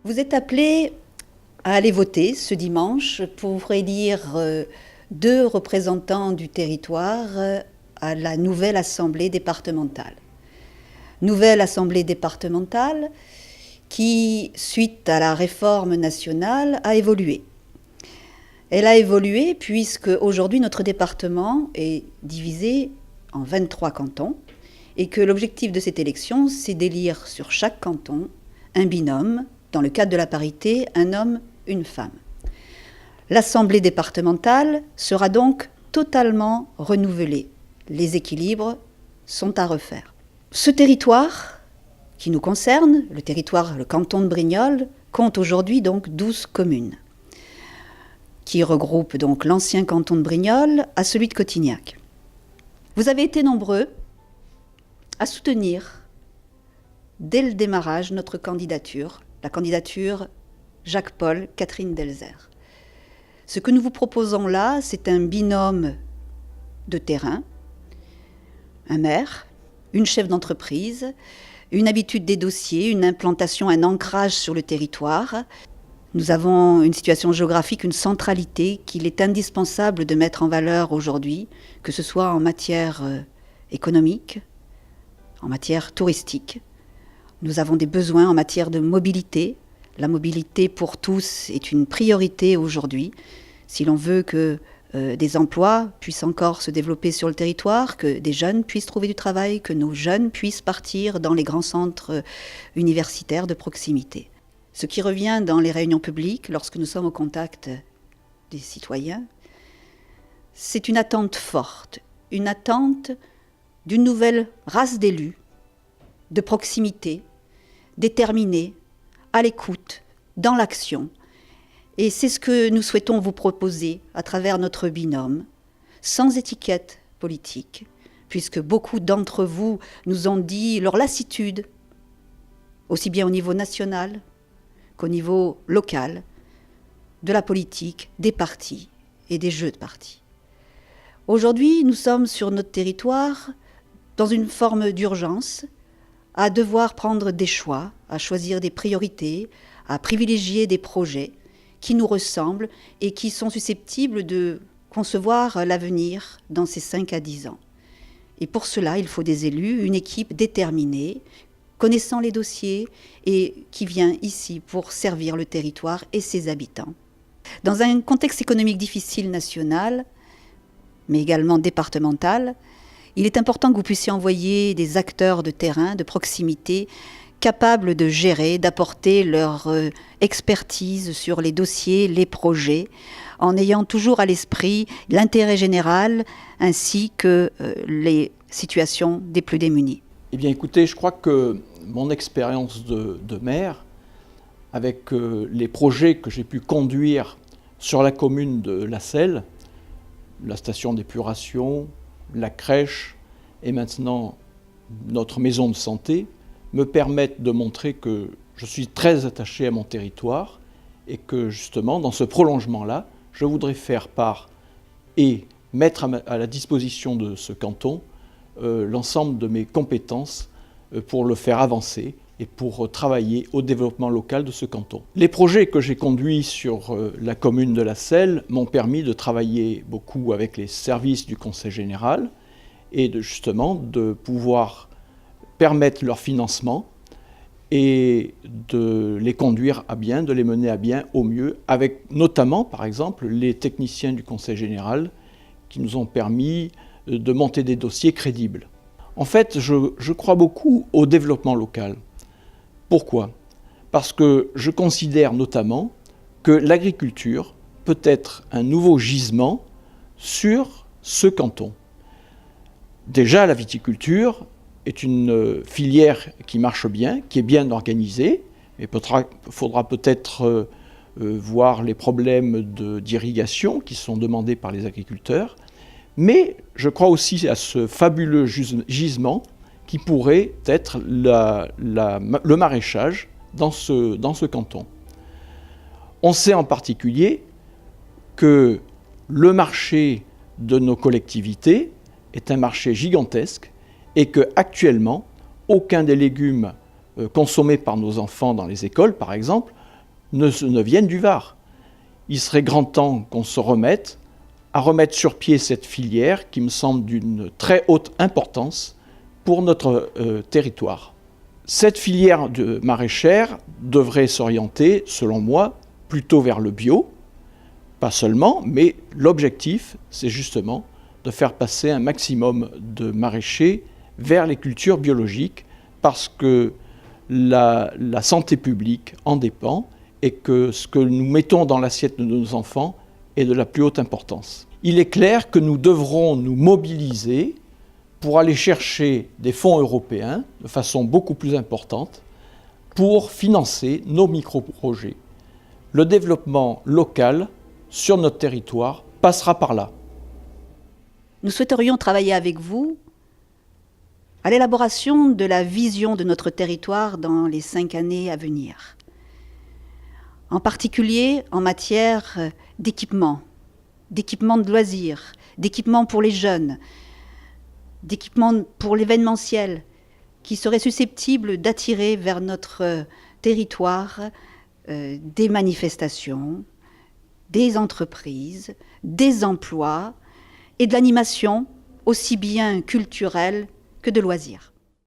Vous êtes appelés à aller voter ce dimanche pour élire deux représentants du territoire à la nouvelle Assemblée départementale. Nouvelle Assemblée départementale qui, suite à la réforme nationale, a évolué. Elle a évolué puisque aujourd'hui notre département est divisé en 23 cantons et que l'objectif de cette élection, c'est d'élire sur chaque canton un binôme, dans le cadre de la parité, un homme, une femme. L'Assemblée départementale sera donc totalement renouvelée. Les équilibres sont à refaire. Ce territoire qui nous concerne, le canton de Brignoles, compte aujourd'hui donc 12 communes, qui regroupent donc l'ancien canton de Brignoles à celui de Cotignac. Vous avez été nombreux à soutenir, dès le démarrage, notre candidature, la candidature Jacques-Paul, Catherine Delzert. Ce que nous vous proposons là, c'est un binôme de terrain, un maire, une chef d'entreprise, une habitude des dossiers, une implantation, un ancrage sur le territoire. Nous avons une situation géographique, une centralité qu'il est indispensable de mettre en valeur aujourd'hui, que ce soit en matière économique, en matière touristique. Nous avons des besoins en matière de mobilité. La mobilité pour tous est une priorité aujourd'hui. Si l'on veut que des emplois puissent encore se développer sur le territoire, que des jeunes puissent trouver du travail, que nos jeunes puissent partir dans les grands centres universitaires de proximité. Ce qui revient dans les réunions publiques, lorsque nous sommes au contact des citoyens, c'est une attente forte, une attente d'une nouvelle race d'élus, de proximité, déterminés, à l'écoute, dans l'action. Et c'est ce que nous souhaitons vous proposer à travers notre binôme, sans étiquette politique, puisque beaucoup d'entre vous nous ont dit leur lassitude, aussi bien au niveau national qu'au niveau local, de la politique, des partis et des jeux de partis. Aujourd'hui, nous sommes sur notre territoire dans une forme d'urgence, à devoir prendre des choix, à choisir des priorités, à privilégier des projets qui nous ressemblent et qui sont susceptibles de concevoir l'avenir dans ces 5 à 10 ans. Et pour cela, il faut des élus, une équipe déterminée, connaissant les dossiers et qui vient ici pour servir le territoire et ses habitants. Dans un contexte économique difficile national, mais également départemental, il est important que vous puissiez envoyer des acteurs de terrain, de proximité, capables de gérer, d'apporter leur expertise sur les dossiers, les projets, en ayant toujours à l'esprit l'intérêt général ainsi que les situations des plus démunis. Eh bien écoutez, je crois que mon expérience de maire, avec les projets que j'ai pu conduire sur la commune de La Selle, la station d'épuration, la crèche et maintenant notre maison de santé me permettent de montrer que je suis très attaché à mon territoire et que justement dans ce prolongement-là, je voudrais faire part et mettre à la disposition de ce canton l'ensemble de mes compétences pour le faire avancer et pour travailler au développement local de ce canton. Les projets que j'ai conduits sur la commune de La Selle m'ont permis de travailler beaucoup avec les services du Conseil général et justement de pouvoir permettre leur financement et de les conduire à bien, de les mener à bien au mieux, avec notamment, par exemple, les techniciens du Conseil général qui nous ont permis de monter des dossiers crédibles. En fait, je crois beaucoup au développement local. Pourquoi ? Parce que je considère notamment que l'agriculture peut être un nouveau gisement sur ce canton. Déjà, la viticulture est une filière qui marche bien, qui est bien organisée, et faudra peut-être voir les problèmes d'irrigation qui sont demandés par les agriculteurs. Mais je crois aussi à ce fabuleux gisement qui pourrait être le maraîchage dans ce canton. On sait en particulier que le marché de nos collectivités est un marché gigantesque et qu'actuellement, aucun des légumes consommés par nos enfants dans les écoles, par exemple, ne viennent du Var. Il serait grand temps qu'on se remette à remettre sur pied cette filière qui me semble d'une très haute importance pour notre territoire. Cette filière de maraîchère devrait s'orienter, selon moi, plutôt vers le bio, pas seulement, mais l'objectif, c'est justement de faire passer un maximum de maraîchers vers les cultures biologiques, parce que la santé publique en dépend et que ce que nous mettons dans l'assiette de nos enfants est de la plus haute importance. Il est clair que nous devrons nous mobiliser pour aller chercher des fonds européens de façon beaucoup plus importante pour financer nos micro-projets. Le développement local sur notre territoire passera par là. Nous souhaiterions travailler avec vous à l'élaboration de la vision de notre territoire dans les 5 années à venir. En particulier en matière d'équipement de loisirs, d'équipement pour les jeunes, d'équipement pour l'événementiel, qui serait susceptible d'attirer vers notre territoire des manifestations, des entreprises, des emplois et de l'animation aussi bien culturelle que de loisirs.